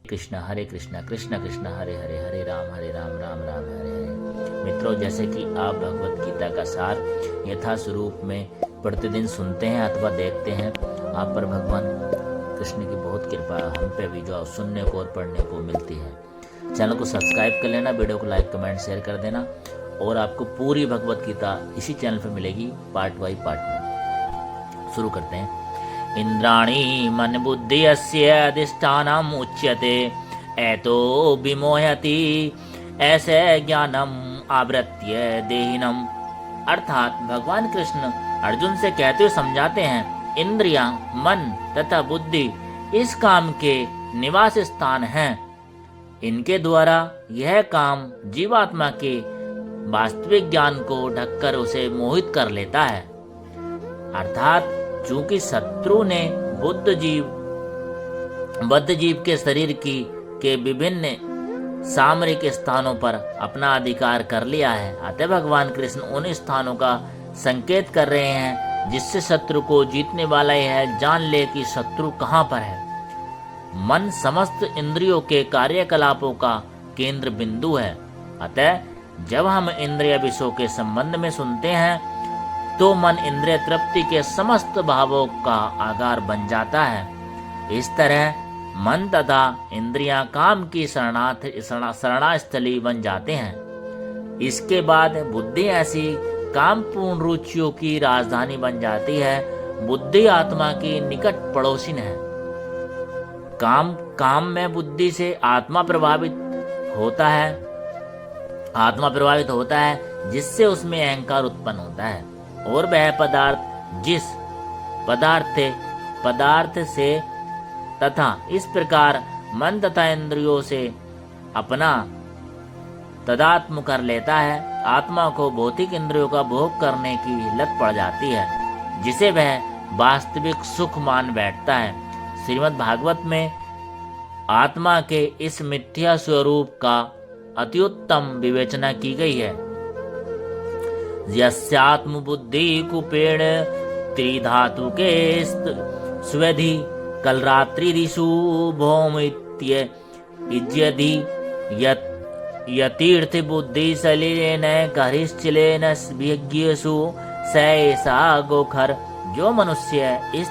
कृष्ण कृष्ण कृष्ण हरे हरे, हरे राम राम राम हरे हरे। मित्रों, जैसे कि आप भगवत गीता का सार यथा स्वरूप में प्रतिदिन सुनते हैं अथवा देखते हैं, आप पर भगवान कृष्ण की बहुत कृपा हम पे भी जो सुनने को और पढ़ने को मिलती है। चैनल को सब्सक्राइब कर लेना, वीडियो को लाइक कमेंट शेयर कर देना, और आपको पूरी भगवत गीता इसी चैनल पर मिलेगी पार्ट बाई पार्ट में। शुरू करते हैं। इंद्राणी मन बुद्धि अस्य अधिष्ठानम उच्यते एतो विमोहति ऐसे ज्ञानम आवृत्य देहिनम। अर्थात भगवान कृष्ण अर्जुन से कहते हुए समझाते हैं, इंद्रियां, मन तथा बुद्धि इस काम के निवास स्थान हैं। इनके द्वारा यह काम जीवात्मा के वास्तविक ज्ञान को ढककर उसे मोहित कर लेता है। अर्थात चूंकि शत्रु ने बद्ध जीव के शरीर के विभिन्न सामरिक स्थानों पर अपना अधिकार कर लिया है, अतः भगवान कृष्ण उन स्थानों का संकेत कर रहे हैं जिससे शत्रु को जीतने वाला यह जान ले कि शत्रु कहाँ पर है। मन समस्त इंद्रियों के कार्यकलापों का केंद्र बिंदु है, अतः जब हम इंद्रिय विषयों के संबंध में सुनते हैं तो मन इंद्रिय तृप्ति के समस्त भावों का आधार बन जाता है। इस तरह मन तथा इंद्रियां काम की शरणास्थली बन जाते हैं। इसके बाद बुद्धि ऐसी कामपूर्ण रुचियों की राजधानी बन जाती है। बुद्धि आत्मा की निकट पड़ोसिन है। काम में बुद्धि से आत्मा प्रभावित होता है जिससे उसमें अहंकार उत्पन्न होता है, और वह पदार्थ से तथा इस प्रकार मन तथा इंद्रियों से अपना तदात्म कर लेता है। आत्मा को भौतिक इंद्रियों का भोग करने की लत पड़ जाती है, जिसे वह वास्तविक सुख मान बैठता है। श्रीमद् भागवत में आत्मा के इस मिथ्या स्वरूप का अत्युत्तम विवेचना की गई है। यस्यात्म बुद्धि कुपेण त्रिधातु के स्वेधि कलरात्रि ऋषु भौमित्य इज्यधि यतीर्थ बुद्धि सलिलेन करिश्चिलेन विज्ञसु सैसा गोखर। जो मनुष्य इस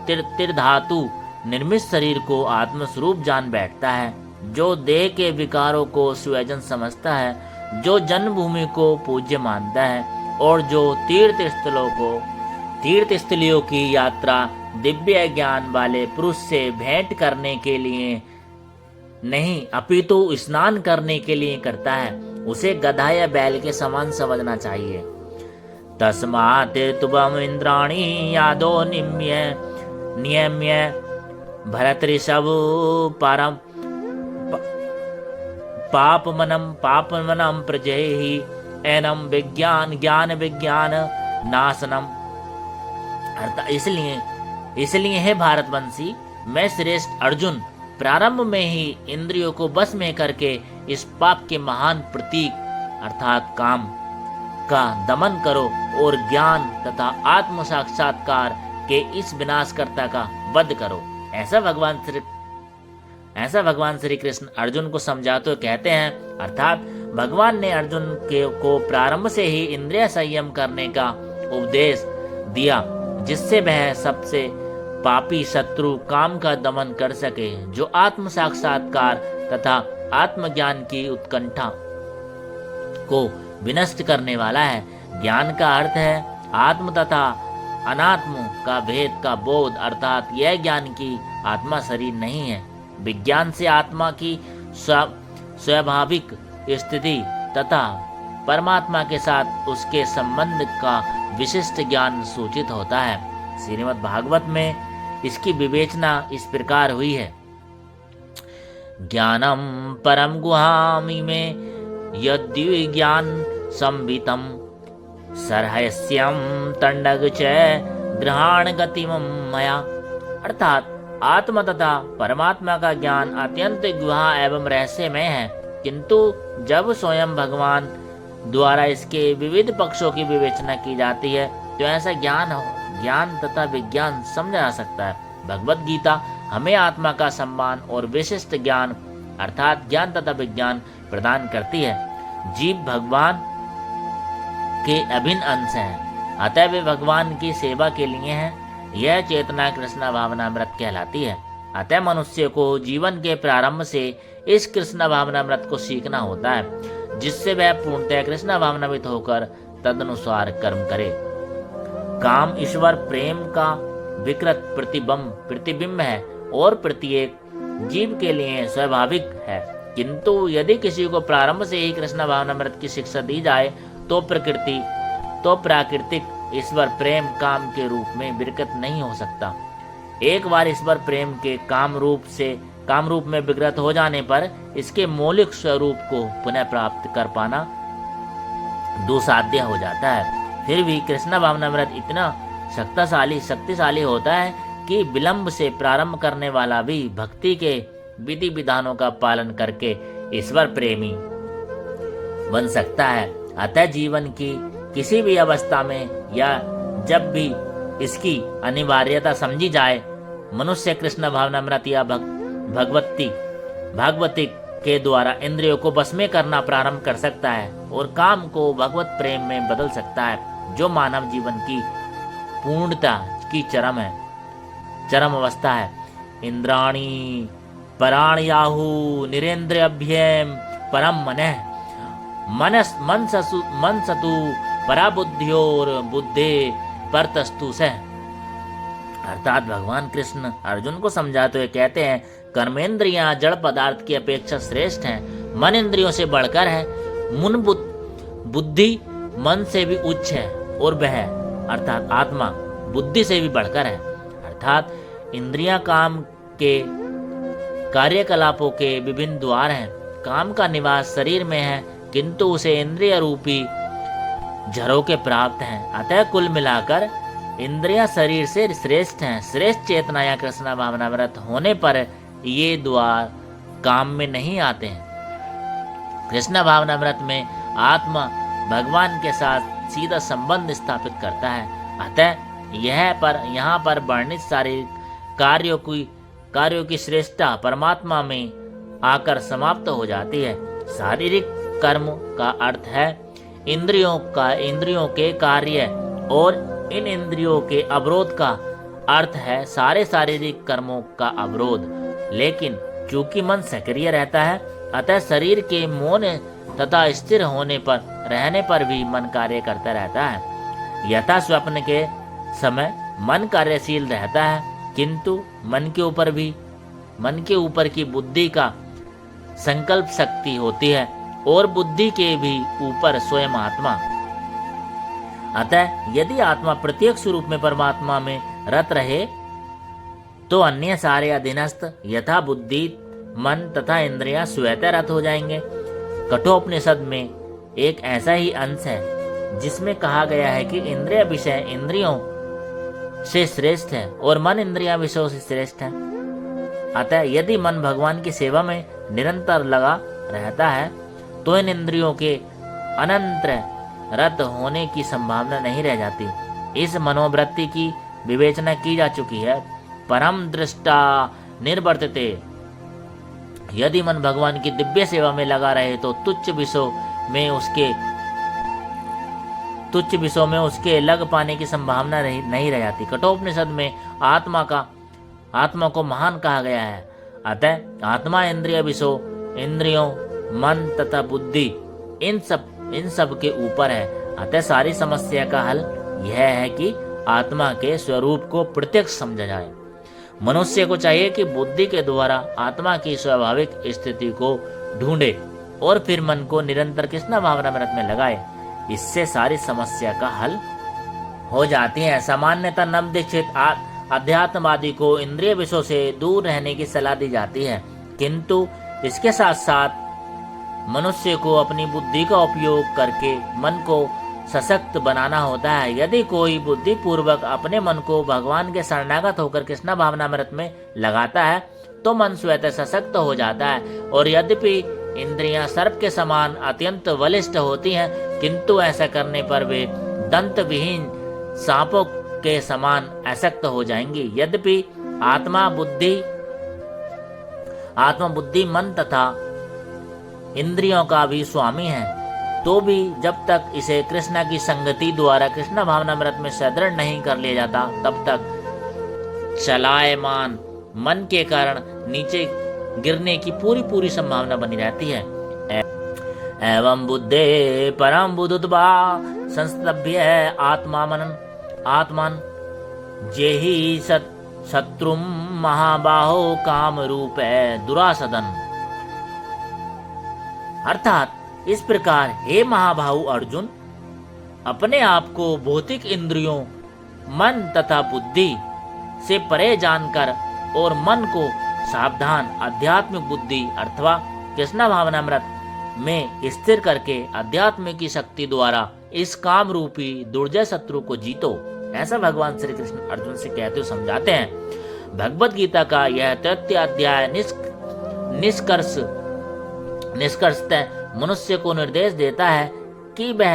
त्रिधातु निर्मित शरीर को आत्मस्वरूप जान बैठता है, जो देह के विकारों को स्वजन समझता है, जो जन्मभूमि को पूज्य मानता है, और जो तीर्थ स्थलियों की यात्रा दिव्य ज्ञान वाले पुरुष से भेंट करने के लिए नहीं अपितु स्नान करने के लिए करता है, उसे गधा या बैल के समान समझना चाहिए। तस्मात् तुभम इंद्राणी यादो नियम्य भरतऋषभ परम पापमनम प्रजहि एनम ज्ञान विज्ञान नाशनम। अर्थात इसलिए है भारतवंशी, मैं श्रेष्ठ अर्जुन प्रारंभ में ही इंद्रियों को बस में करके इस पाप के महान प्रतीक अर्थात काम का दमन करो और ज्ञान तथा आत्म साक्षात्कार के इस विनाशकर्ता का वध करो। ऐसा भगवान श्री कृष्ण अर्जुन को समझाते हुए कहते हैं। अर्थात भगवान ने अर्जुन को प्रारंभ से ही इंद्रिय संयम करने का उपदेश दिया, जिससे वह सबसे पापी शत्रु काम का दमन कर सके, जो आत्म साक्षात्कार तथा आत्मज्ञान की उत्कंठा को विनष्ट करने वाला है। ज्ञान का अर्थ है आत्म तथा अनात्म का भेद का बोध, अर्थात यह ज्ञान की आत्मा शरीर नहीं है। विज्ञान से आत्मा की स्वाभाविक स्थिति तथा परमात्मा के साथ उसके संबंध का विशिष्ट ज्ञान सूचित होता है। श्रीमद् भागवत में इसकी विवेचना इस प्रकार हुई है। ज्ञानम परम गुहामि में यद्विज्ञान संवितम सरहस्यम तंडग च ग्रहण गतिमं मया। अर्थात आत्मा तथा परमात्मा का ज्ञान अत्यंत गुहा एवं रहस्यमय है, किंतु जब स्वयं भगवान द्वारा इसके विविध पक्षों की विवेचना की जाती है तो ऐसा ज्ञान तथा विज्ञान समझा जा सकता है। भगवत गीता हमें आत्मा का सम्मान और विशिष्ट ज्ञान अर्थात ज्ञान तथा विज्ञान प्रदान करती है। जीव भगवान के अभिन्न अंश हैं, अतः वे भगवान की सेवा के लिए हैं। यह चेतना कृष्ण भावनामृत कहलाती है। अतः मनुष्य को जीवन के प्रारंभ से इस कृष्ण भावनामृत को सीखना होता है, जिससे वह पूर्णतः कृष्ण भावनामृत होकर तदनुसार कर्म करे। काम ईश्वर प्रेम का विकृत प्रतिबिंब है और प्रत्येक जीव के लिए स्वाभाविक है, किंतु यदि किसी को प्रारंभ से ही कृष्ण भावनामृत की शिक्षा दी जाए तो प्राकृतिक ईश्वर प्रेम काम के रूप में विकृत नहीं हो सकता। एक बार ईश्वर प्रेम के काम रूप में विकृत हो जाने पर इसके मौलिक स्वरूप को पुनः प्राप्त कर पाना दुसाध्य हो जाता है। फिर भी कृष्ण भावनामृत इतना शक्तिशाली होता है कि विलंब से प्रारंभ करने वाला भी भक्ति के विधि विधानों का पालन करके ईश्वर प्रेमी बन सकता है। अतः जीवन की किसी भी अवस्था में या जब भी इसकी अनिवार्यता समझी जाए, मनुष्य कृष्ण भावनामृत या भागवती के द्वारा इंद्रियों को बस में करना प्रारंभ कर सकता है और काम को भगवत प्रेम में बदल सकता है, जो मानव जीवन की पूर्णता की चरम अवस्था है। इंद्राणी पराणयाहु निरेंद्रियभ्यम परम मन सतु पराबुद्धियोर बुद्धे परतस्तु से। अर्थात भगवान कृष्ण अर्जुन को समझाते हुए कहते हैं, कर्मेंद्रियां जड़ पदार्थ की अपेक्षा श्रेष्ठ हैं, मन इंद्रियों से बढ़कर है, बुद्धि मन से भी उच्च है और वह अर्थात आत्मा बुद्धि से भी बढ़कर है। अर्थात इंद्रियां काम के कार्यकलापों के विभिन्न द्वार हैं। काम का निवास शरीर में है, किंतु उसे इंद्रिय रूपी झरोके प्राप्त हैं। अतः कुल मिलाकर इंद्रियां शरीर से श्रेष्ठ हैं। श्रेष्ठ चेतना या कृष्ण भावनामृत होने पर ये द्वार काम में नहीं आते हैं। कृष्ण भावनामृत में आत्मा भगवान के साथ सीधा संबंध स्थापित करता है। अतः यहाँ पर वर्णित शारीरिक कार्यों की श्रेष्ठता परमात्मा में आकर समाप्त हो जाती है। शारीरिक कर्म का अर्थ है इंद्रियों के कार्य और इन इंद्रियों के अवरोध का अर्थ है सारे शारीरिक कर्मों का अवरोध। लेकिन चूंकि मन सक्रिय रहता है, अतः शरीर के मौन तथा स्थिर रहने पर भी मन कार्य करता रहता है। यथा स्वप्न के समय मन कार्यशील रहता है, किंतु मन के ऊपर की बुद्धि का संकल्प शक्ति होती है और बुद्धि के भी ऊपर स्वयं आत्मा। अतः यदि आत्मा प्रत्येक स्वरूप में परमात्मा में रत रहे तो अन्य सारे अधीनस्थ यथा बुद्धि मन तथा इंद्रियां स्वतः रत हो जाएंगे। कठोपनिषद में एक ऐसा ही अंश है जिसमें कहा गया है कि इंद्रिय विषय इंद्रियों से श्रेष्ठ है और मन इंद्रिया विषयों से श्रेष्ठ है। अतः यदि मन भगवान की सेवा में निरंतर लगा रहता है तो इन इंद्रियों के अनंत रत होने की संभावना नहीं रह जाती। इस मनोवृत्ति की विवेचना की जा चुकी है। परम दृष्टा निर्वर्तते। यदि मन भगवान की दिव्य सेवा में लगा रहे तो तुच्छ विषयों में उसके लग पाने की संभावना नहीं रह जाती। कठोपनिषद में आत्मा को महान कहा गया है। अतः आत्मा इंद्रियों मन तथा बुद्धि इन सब के ऊपर है। अतः सारी समस्या का हल यह है कि आत्मा के स्वरूप को प्रत्यक्ष समझा जाए। मनुष्य को चाहिए कि बुद्धि के द्वारा आत्मा की स्वाभाविक स्थिति को ढूंढे और फिर मन को निरंतर कृष्ण भावनामृत में लगाए। इससे सारी समस्या का हल हो जाती है। सामान्यतः नवदीक्षित अध्यात्मवादी को इंद्रिय विषयों से दूर रहने की सलाह दी जाती है, किंतु इसके साथ साथ मनुष्य को अपनी बुद्धि का उपयोग करके मन को सशक्त बनाना होता है। यदि कोई बुद्धि पूर्वक अपने मन को भगवान के शरणागत होकर कृष्ण भावनामृत में लगाता है तो मन स्वतः सशक्त हो जाता है। और यद्यपि इंद्रियां सर्प के समान अत्यंत बलिष्ठ होती हैं, किंतु ऐसा करने पर वे दंत विहीन सांपों के समान आसक्त हो जाएंगी। यद्यपि आत्मा बुद्धि आत्मा बुद्धि मन तथा इंद्रियों का भी स्वामी है, तो भी जब तक इसे कृष्ण की संगति द्वारा कृष्ण भावनामृत में सुदृढ़ नहीं कर लिया जाता, तब तक चलायमान मन के कारण नीचे गिरने की पूरी संभावना बनी रहती है। एवं बुद्धे परम बुद्धुत्वा संस्तभ्य आत्मान जेहि शत्रु महाबाहो काम रूप दुरासदन। अर्थात इस प्रकार हे महाबाहु अर्जुन, अपने आप को भौतिक इंद्रियों, मन तथा बुद्धि से परे जानकर और मन को सावधान आध्यात्मिक बुद्धि अथवा कृष्ण भावनामृत में स्थिर करके अध्यात्म की शक्ति द्वारा इस काम रूपी दुर्जय शत्रु को जीतो। ऐसा भगवान श्री कृष्ण अर्जुन से कहते हुए समझाते हैं। भगवत गीता का यह 3 अध्याय निष्कर्षतः मनुष्य को निर्देश देता है कि वह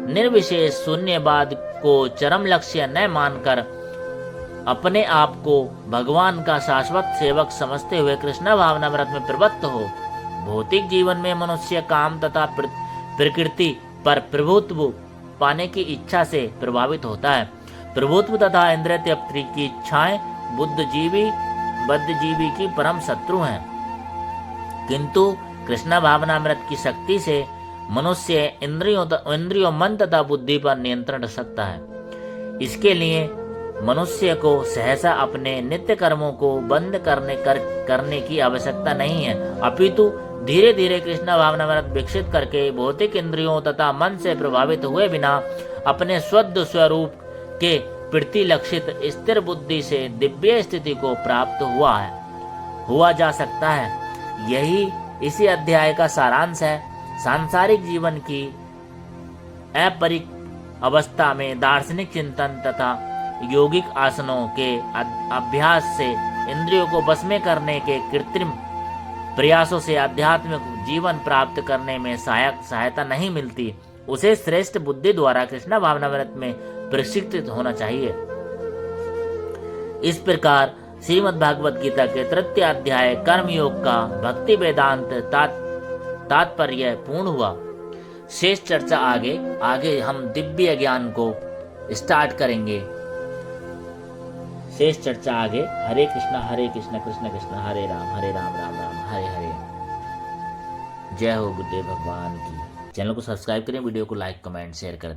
निर्विशेष शून्यवाद को चरम लक्ष्य न मानकर अपने आप को भगवान का शाश्वत सेवक समझते हुए कृष्ण भावनामृत में प्रवृत्त हो। भौतिक जीवन में मनुष्य काम तथा प्रकृति पर प्रभुत्व पाने की इच्छा से प्रभावित होता है। प्रभुत्व तथा इंद्रिय तृप्ति की इच्छाएं बुद्धिजीवी की परम शत्रु हैं, किंतु कृष्ण भावनामृत की शक्ति से मनुष्य इंद्रियों मन तथा बुद्धि पर नियंत्रण रख सकता है। इसके लिए मनुष्य को सहसा अपने नित्य कर्मों को बंद करने की आवश्यकता नहीं है, अपितु धीरे धीरे कृष्ण भावनामृत विकसित करके भौतिक इंद्रियों तथा मन से प्रभावित हुए बिना अपने शुद्ध स्वरूप के प्रति लक्षित स्थिर बुद्धि से दिव्य स्थिति को प्राप्त हुआ जा सकता है। यही इसी अध्याय का सारांश है। सांसारिक जीवन की अपरिक अवस्था में दार्शनिक चिंतन तथा योगिक आसनों के अभ्यास से इंद्रियों को बस में करने के कृत्रिम प्रयासों से आध्यात्मिक जीवन प्राप्त करने में सहायता नहीं मिलती। उसे श्रेष्ठ बुद्धि द्वारा कृष्ण भावनामृत में प्रशिक्षित होना चाहिए। इस प्रकार श्रीमद् भागवत गीता के 3 अध्याय कर्मयोग का भक्ति वेदांत तात्पर्य पूर्ण हुआ। शेष चर्चा आगे हम दिव्य ज्ञान को स्टार्ट करेंगे। शेष चर्चा आगे। हरे कृष्ण कृष्ण कृष्ण हरे राम राम राम हरे हरे। जय हो गुरुदेव भगवान की। चैनल को सब्सक्राइब करें, वीडियो को लाइक कमेंट शेयर कर दें।